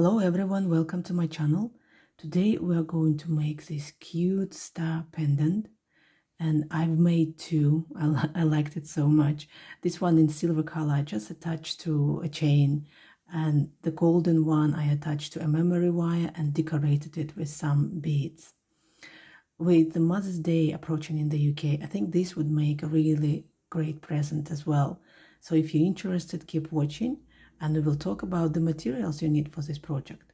Hello everyone, welcome to my channel. Today we are going to make this cute star pendant, and I've made two. I liked it so much. This one in silver color I just attached to a chain, and the golden one I attached to a memory wire and decorated it with some beads. With the Mother's Day approaching in the UK, I think this would make a really great present as well. So if you're interested, keep watching, and we will talk about the materials you need for this project.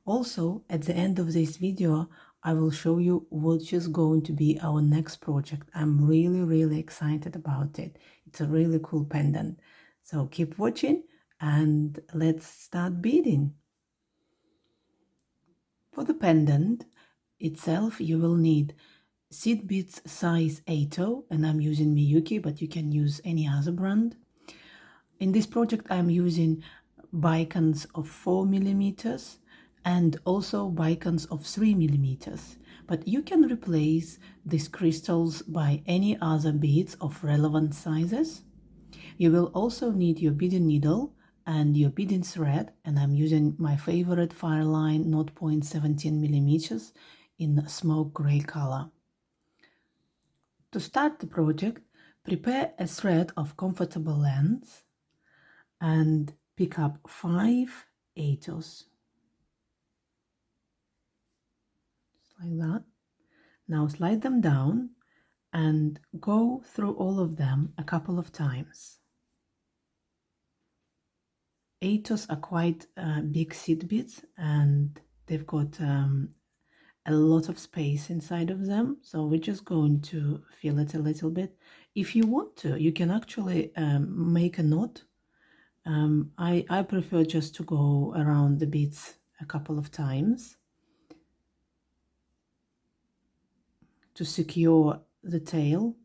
Also, at the end of this video, I will show you what is going to be our next project. I'm really excited about it. It's a really cool pendant. So keep watching and let's start beading. For the pendant itself, you will need seed beads size 8-0, and I'm using Miyuki, but you can use any other brand. In this project, I'm using bicons of 4 millimeters and also bicons of 3 millimeters, but you can replace these crystals by any other beads of relevant sizes. You will also need your beading needle and your beading thread, and I'm using my favorite Fireline 0.17 millimeters in smoke gray color. To start the project, prepare a thread of comfortable length and pick up 5 8-0s. Just like that. Now slide them down and go through all of them a couple of times. 8-0s are quite big seed beads, and they've got a lot of space inside of them, so we're just going to fill it a little bit. If you want to, you can actually make a knot. I prefer just to go around the beads a couple of times to secure the tail.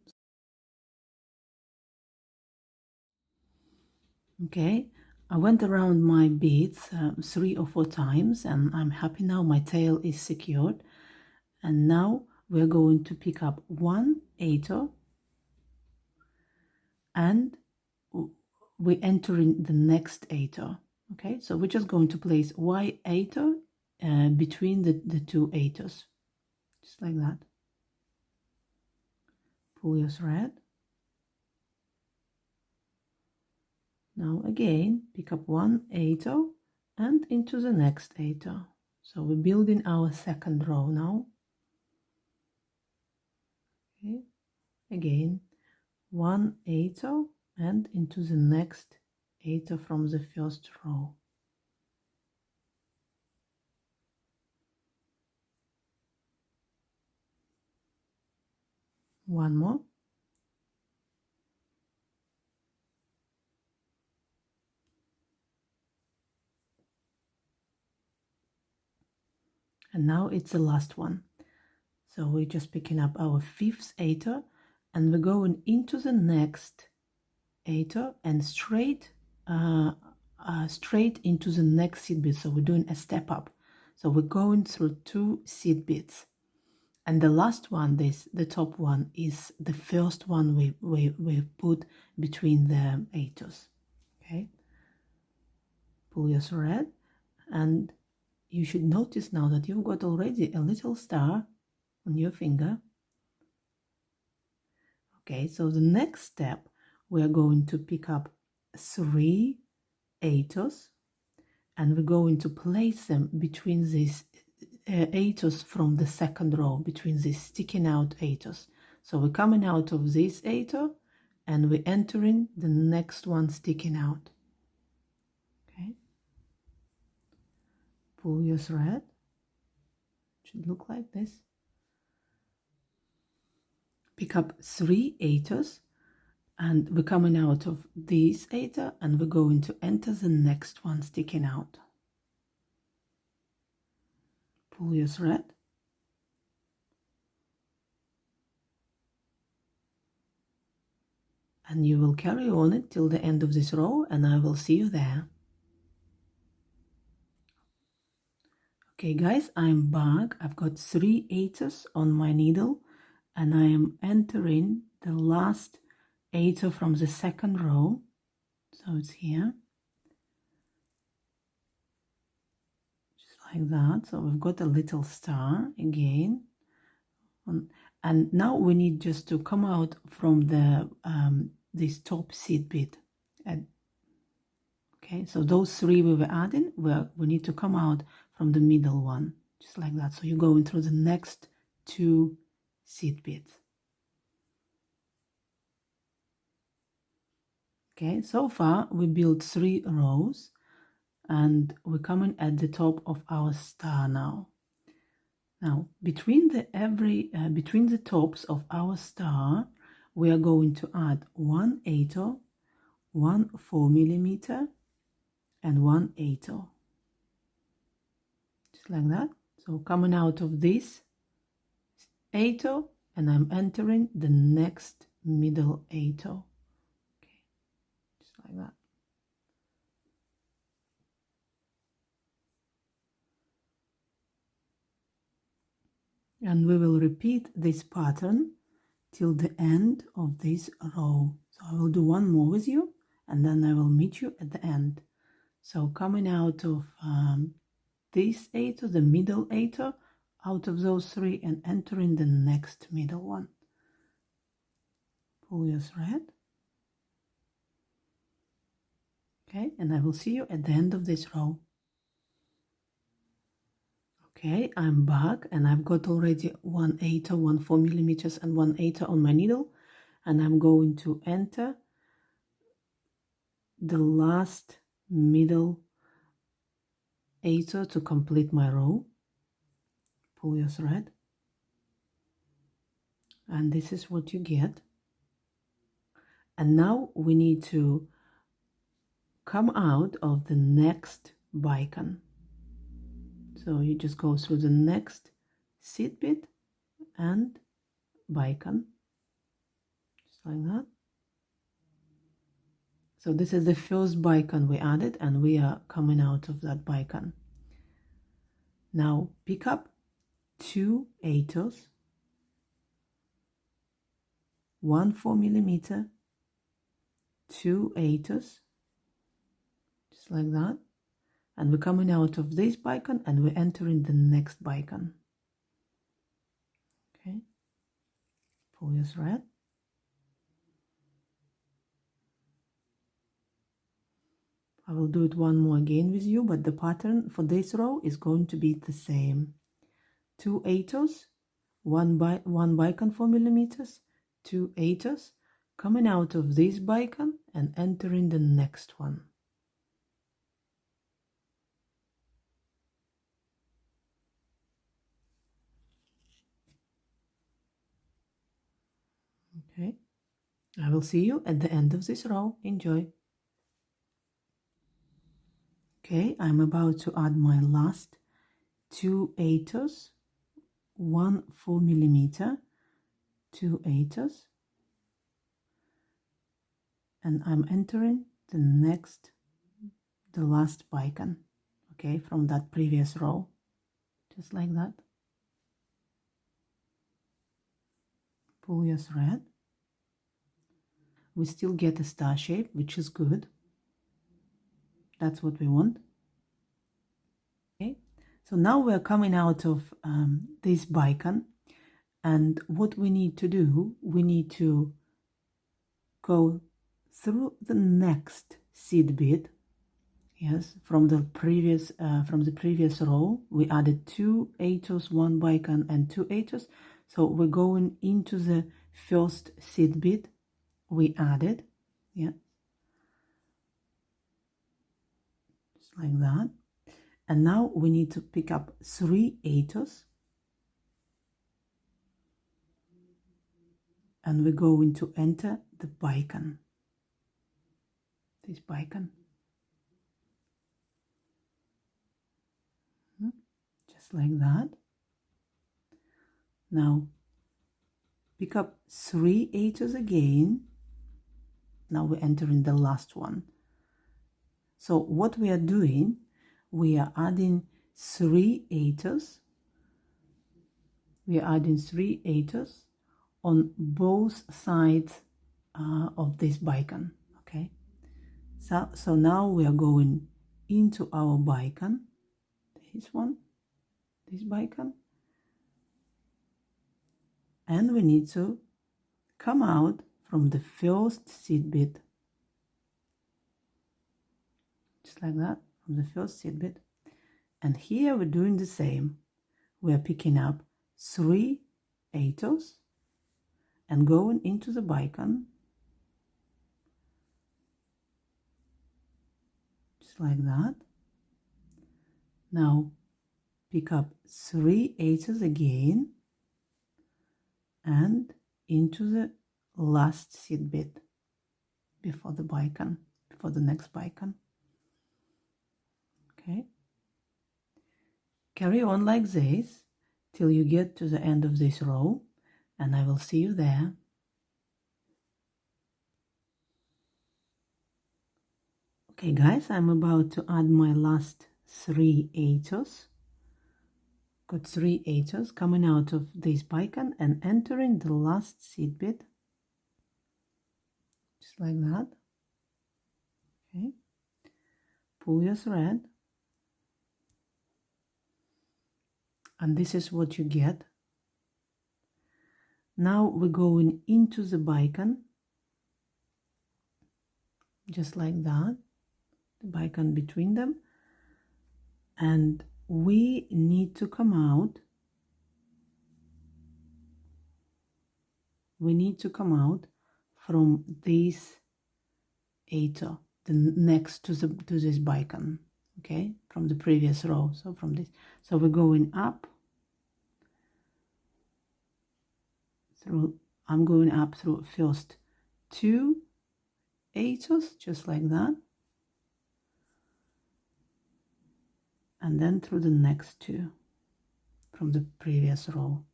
Okay, I went around my beads 3 or 4 times, and I'm happy now. My tail is secured, and now we're going to pick up 1 8-0 and we enter in the next 8-0. Okay, so we're just going to place Y 8-0 between the two 8-0s, just like that. Pull your thread. Now again, pick up 1 8-0 and into the next 8-0. So we're building our second row now. Okay, again 1 8-0 and into the next 8-0 from the first row. One more. And now it's the last one. So we're just picking up our 5th 8-0 and we're going into the next 8-0 and straight into the next seed bead. So we're doing a step up. So we're going through 2 seed beads. And the last one, the top one, is the first one we put between the 8-0s. Okay. Pull your thread, and you should notice now that you've got already a little star on your finger. Okay, so the next step, we are going to pick up 3 8-0s and we're going to place them between these 8-0s from the second row, between these sticking out 8-0s. So we're coming out of this 8-0 and we're entering the next one sticking out. Okay, pull your thread. It should look like this. Pick up 3 8-0s and we're coming out of this 8-0 and we're going to enter the next one sticking out. Pull your thread. And you will carry on it till the end of this row, and I will see you there. Okay guys, I'm back. I've got 3 8-0s on my needle and I am entering the last 8-0 from the second row. So it's here. like that. So we've got a little star again. And now we need just to come out from the this top seed bit. And okay, so those three we were adding, we need to come out from the middle one, just like that. So you're going through the next two seed bits. Okay, so far we built 3 rows and we're coming at the top of our star now. Now between the tops of our star, we are going to add 1 8-0, 1 4mm, and 1 8-0, just like that. So coming out of this 8-0, and I'm entering the next middle 8-0. Okay, just like that. And we will repeat this pattern till the end of this row. So I will do one more with you, and then I will meet you at the end. So coming out of this 8-0, the middle 8-0, out of those 3, and entering the next middle one. Pull your thread. Okay, and I will see you at the end of this row. Okay, I'm back and I've got already 1 8-0, 1 4mm, and 1 8-0 on my needle, and I'm going to enter the last middle 8-0 to complete my row. Pull your thread, and this is what you get. And now we need to come out of the next bicon. So you just go through the next seed bit and bicon, just like that. So this is the first bicon we added, and we are coming out of that bicon. Now pick up 2 8-0s, 1 4mm, 2 8-0s, just like that. And we're coming out of this bicon and we're entering the next bicon. Okay, pull your thread. I will do it one more again with you, but the pattern for this row is going to be the same. 2 8-0s, one bicon 4mm, 2 8-0s, coming out of this bicon and entering the next one. Okay, I will see you at the end of this row. Enjoy. Okay, I'm about to add my last 2 8-0s, 1 4mm, 2 8-0s, and I'm entering the last bicon, okay, from that previous row, just like that. Pull your thread. We still get a star shape, which is good. That's what we want. Okay, so now we're coming out of this bicon, and what we need to do, we need to go through the next seed bit. Yes, from the previous row we added 2 8-0s, 1 bicon, and 2 8-0s. So we're going into the first seed bit we added, yeah, just like that. And now we need to pick up 3 8-0s, and we're going to enter the bicon, this bicon, just like that. Now pick up 3 8-0s again. Now we're entering the last one. So what we are doing, we are adding 3 8-0s. We are adding 3 8-0s on both sides of this bicon. Okay. So now we are going into our bicon, this one, this bicon, and we need to come out from the first seed bead, just like that, from the first seed bead. And here we're doing the same. We're picking up 3 8s and going into the bicon, just like that. Now pick up 3 8s again and into the last seed bead before the bicon, before the next bicon. Okay, carry on like this till you get to the end of this row, and I will see you there. Okay guys, I'm about to add my last 3 8s. Got 3 8s coming out of this bicon and entering the last seed bead, just like that. Okay, pull your thread, and this is what you get. Now we're going into the bicon, just like that, the bicon between them, and we need to come out. We need to come out from this 8, the next to this bicon, okay, from the previous row. So from this, so we're going up through. I'm going up through first 2 8s, just like that, and then through the next 2 from the previous row.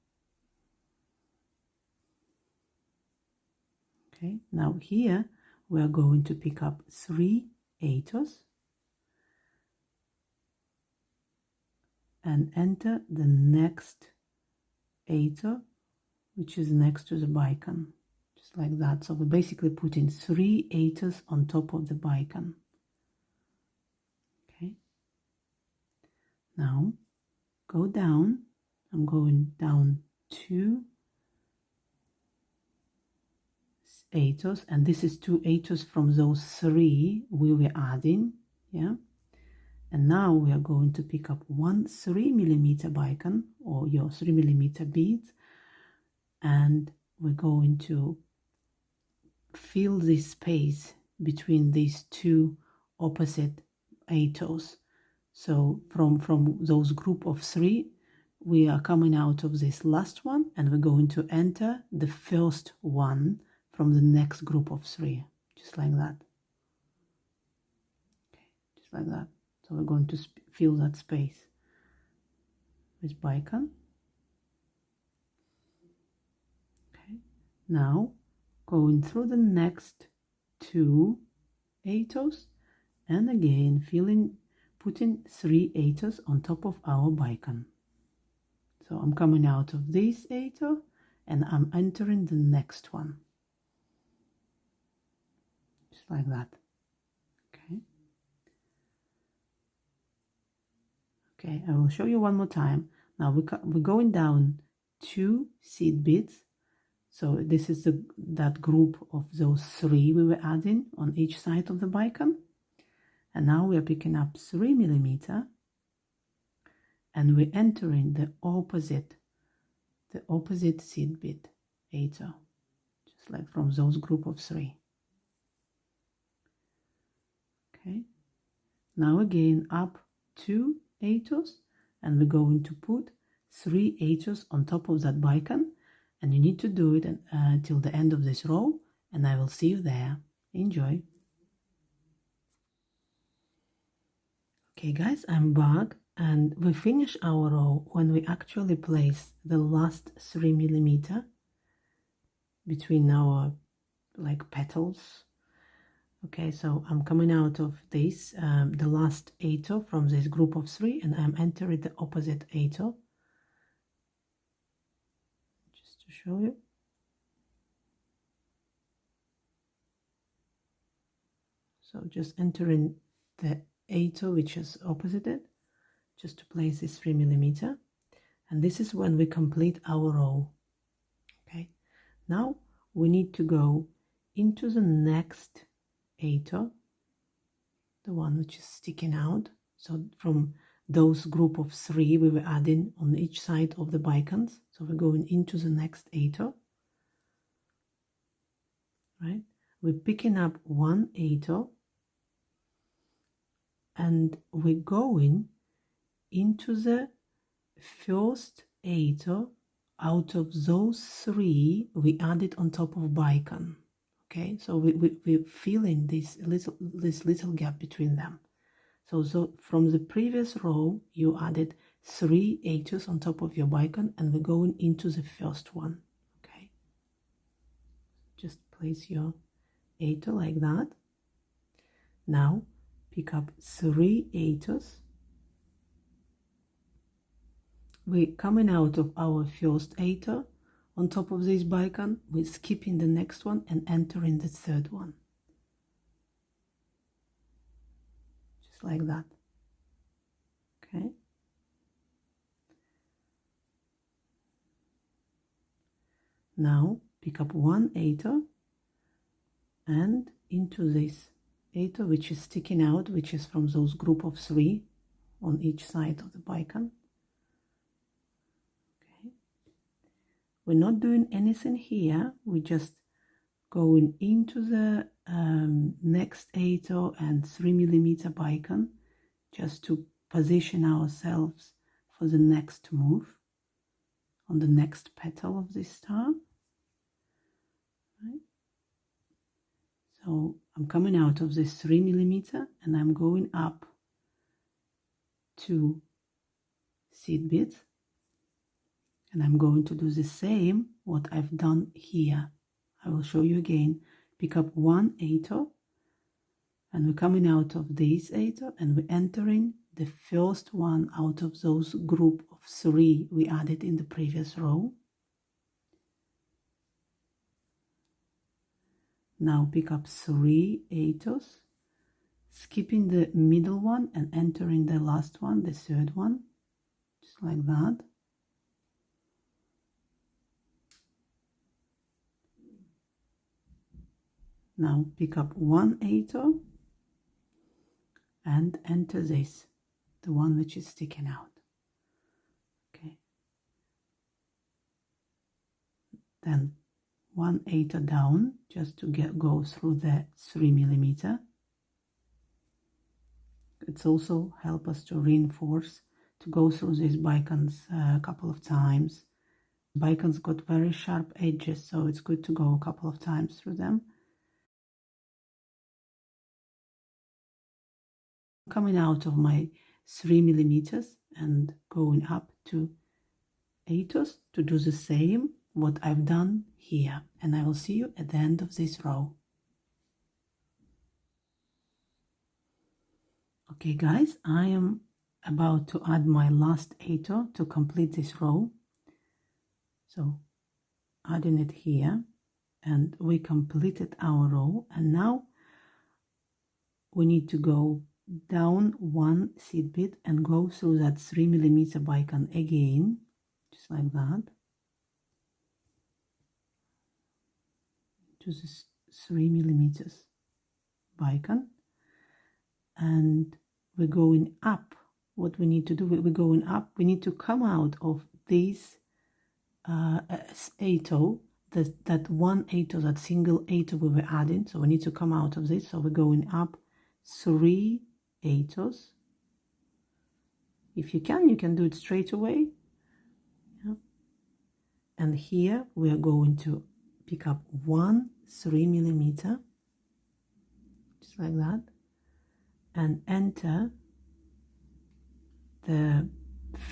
Okay, now here we are going to pick up 3 8s and enter the next 8, which is next to the bicon, just like that. So we're basically putting 3 8s on top of the bicon. Okay, now go down. I'm going down 2 8s, and this is 2 8s from those 3 we were adding. Yeah, and now we are going to pick up 1 3mm bicon, or your 3mm beads, and we're going to fill this space between these 2 opposite 8s. So from those group of 3, we are coming out of this last one, and we're going to enter the first one from the next group of 3, just like that. Okay, just like that. So we're going to fill that space with bicon. Okay, now going through the next 2 8s, and again putting 3 8s on top of our bicon. So I'm coming out of this 8 and I'm entering the next one, just like that. Okay. Okay, I will show you one more time. Now we're going down 2 seed beads. So this is that group of those 3 we were adding on each side of the bicon. And now we are picking up 3mm, and we're entering the opposite seed bead 8, just like from those group of 3. Okay, now again up 2 8s, and we're going to put 3 8s on top of that bicon, and you need to do it till the end of this row, and I will see you there. Enjoy. Okay guys, I'm back, and we finish our row when we actually place the last 3mm between our like petals. Okay, so I'm coming out of this, the last 8 from this group of 3, and I'm entering the opposite 8, just to show you. So just entering the 8 which is opposited, just to place this 3mm. And this is when we complete our row. Okay, now we need to go into the next ato, the one which is sticking out. So from those group of 3 we were adding on each side of the bicons, so we're going into the next ato, right? We're picking up 1 ato and we're going into the first ato out of those 3 we added on top of bicon. Okay, so we're filling this little gap between them. So from the previous row you added 3 atos on top of your bicon, and we're going into the first one. Okay, just place your ato like that. Now pick up 3 atos. We're coming out of our first ato on top of this bicon, we're skipping the next one and entering the third one, just like that. Okay, now pick up 1 ato and into this ato which is sticking out, which is from those group of 3 on each side of the bicon. Okay, we're not doing anything here, we're just going into the next ato and 3mm bicon just to position ourselves for the next move on the next petal of this star. Right? So I'm coming out of this 3mm and I'm going up 2 seed beads, and I'm going to do the same what I've done here. I will show you again. Pick up 1 ato and we're coming out of this ato and we're entering the first one out of those group of 3 we added in the previous row. Now pick up 3 atos, skipping the middle one and entering the last one, the third one, just like that. Now pick up 1 ato and enter this, the one which is sticking out. Okay, then 1 ato down just to go through the 3mm. It's also help us to reinforce, to go through these bicons a couple of times. Bicons got very sharp edges, so it's good to go a couple of times through them. Coming out of my 3mm and going up to atos to do the same what I've done here, and I will see you at the end of this row. Okay guys, I am about to add my last ato to complete this row, so adding it here, and we completed our row, and now we need to go down 1 seed bead and go through that 3mm bicon again, just like that, to this 3mm bicon, and we're going up. What we need to do, we're going up, we need to come out of this ato, that 1 ato, that single ato we were adding, so we need to come out of this, so we're going up 3 atos. If you can do it straight away. Yeah. And here we are going to pick up 1 3mm, just like that, and enter the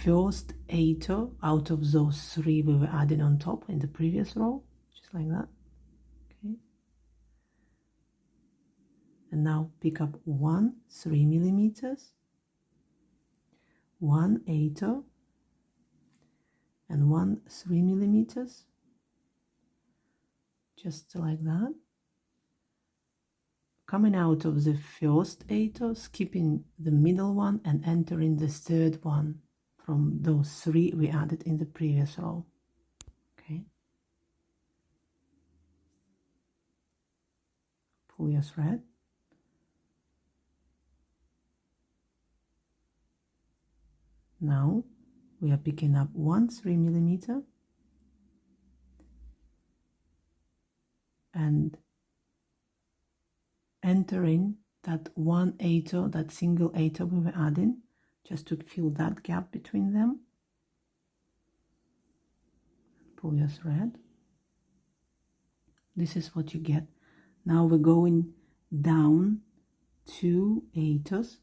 first ato out of those 3 we were adding on top in the previous row, just like that. Okay, and now pick up 1 3mm, 1 ato and 1 3mm, just like that. Coming out of the first ato, skipping the middle one and entering the third one from those 3 we added in the previous row. Okay, pull your thread. Now we are picking up 1 3mm and entering that 1/8, that single 8 we were adding, just to fill that gap between them. Pull your thread. This is what you get. Now we're going down 2/8,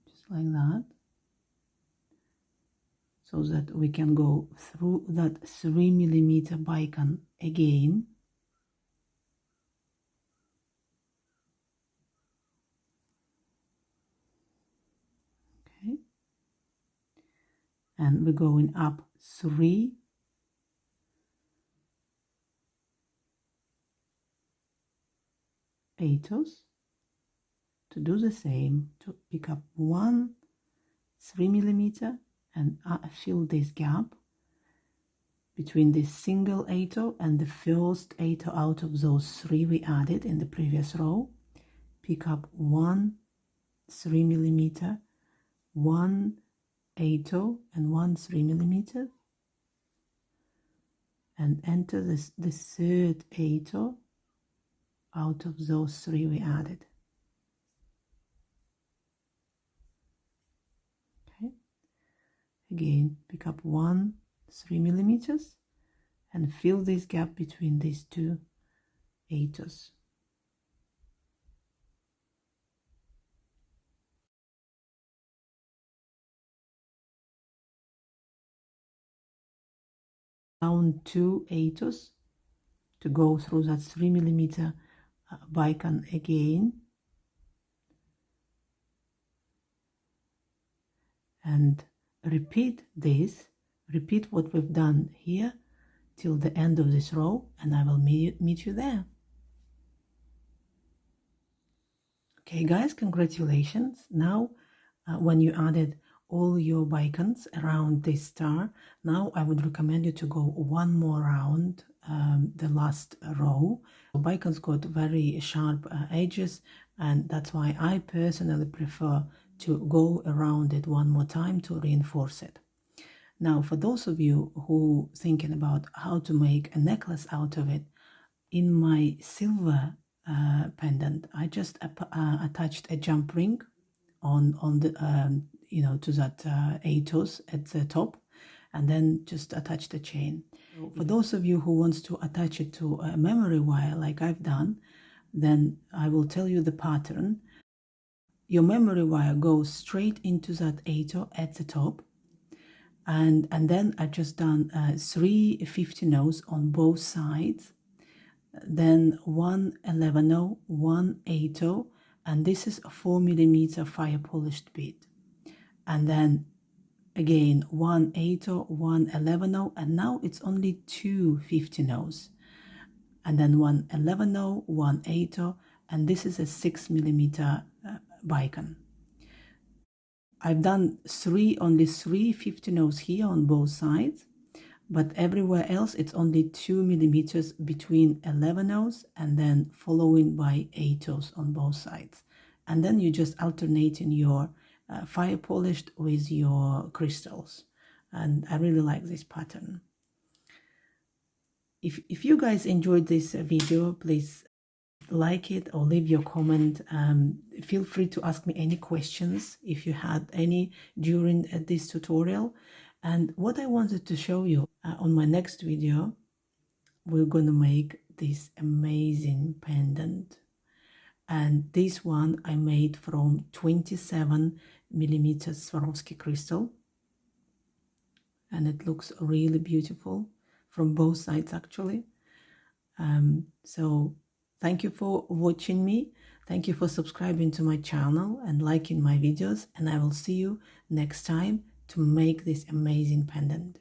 just like that, so that we can go through that 3mm bicon again. Okay, and we're going up 3 8s to do the same, to pick up 1 3mm and fill this gap between this single 8 and the first 8 out of those 3 we added in the previous row. Pick up 1 3mm, 1 8 and 1 3mm, and enter the third 8 out of those 3 we added. Okay, again pick up 1 3mm and fill this gap between these 2 8s. Down 2 8s to go through that 3mm bicon again, and repeat what we've done here till the end of this row, and I will meet you there. Okay guys, congratulations. Now when you added all your bicons around this star, now I would recommend you to go one more round, the last row. The bicons got very sharp edges, and that's why I personally prefer to go around it one more time to reinforce it. Now for those of you who thinking about how to make a necklace out of it, in my silver pendant I just attached a jump ring on the to that 8s at the top, and then just attach the chain. For those of you who wants to attach it to a memory wire like I've done, then I will tell you the pattern. Your memory wire goes straight into that 8 at the top, and then I just done 3 50-0s on both sides, then 1 11-0, 1 8-0, and this is a 4mm fire polished bead, and then again 1 8-0, 1 11-0, and now it's only 2 50-0s, and then 1 11-0, 1 8-0, and this is a 6mm bicon. I've done only 3 50-0s here on both sides, but everywhere else it's only 2mm between 11-0s and then following by 8-0s on both sides. And then you just alternating your fire polished with your crystals. And I really like this pattern. If you guys enjoyed this video, please like it or leave your comment. Feel free to ask me any questions if you had any during this tutorial. And what I wanted to show you on my next video, we're going to make this amazing pendant. And this one I made from 27mm Swarovski crystal, and it looks really beautiful from both sides actually. So thank you for watching me. Thank you for subscribing to my channel and liking my videos, and I will see you next time to make this amazing pendant.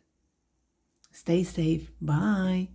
Stay safe. Bye.